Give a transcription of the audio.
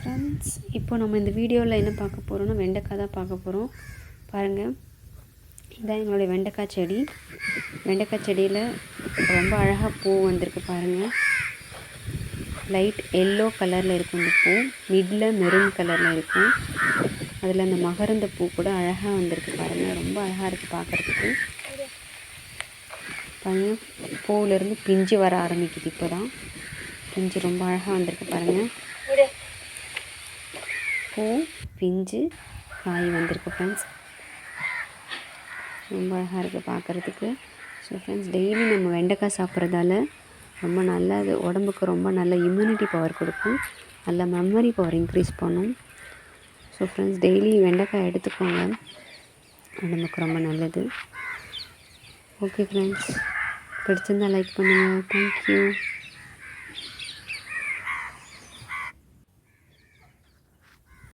Friends, இப்போ நம்ம இந்த வீடியோவில் என்ன பார்க்க போகிறோம்னா வெண்டைக்காய் தான் பார்க்க போகிறோம். பாருங்கள், இதான் எங்களுடைய வெண்டைக்காய் செடி. வெண்டைக்காய் செடியில் ரொம்ப அழகாக பூ வந்திருக்கு பாருங்கள். லைட் எல்லோ கலரில் இருக்கும் இந்த பூ, மிடில் மெரூன் கலரில் இருக்கும். அதில் அந்த மகரந்த பூ கூட அழகாக வந்திருக்கு பாருங்கள். ரொம்ப அழகாக இருக்குது பார்க்குறதுக்கு. பாருங்கள், பூவிலேருந்து பிஞ்சு வர ஆரம்பிக்குது. இப்போ தான் பிஞ்சு ரொம்ப அழகாக வந்திருக்கு பாருங்கள். பூ, பிஞ்சு, காய் வந்திருக்கு ஃப்ரெண்ட்ஸ். ரொம்ப அழகாக இருக்குது பார்க்குறதுக்கு. ஸோ ஃப்ரெண்ட்ஸ், டெய்லி நம்ம வெண்டைக்காய் சாப்பிட்றதால ரொம்ப நல்லது, உடம்புக்கு ரொம்ப நல்ல இம்யூனிட்டி பவர் கொடுக்கும், நல்ல மெமரி பவர் இன்க்ரீஸ் பண்ணும். ஸோ ஃப்ரெண்ட்ஸ், டெய்லி வெண்டைக்காய் எடுத்துக்கோங்க, உடம்புக்கு ரொம்ப நல்லது. ஓகே ஃப்ரெண்ட்ஸ், பிடிச்சிருந்தால் லைக் பண்ணுங்கள். தேங்க்யூ.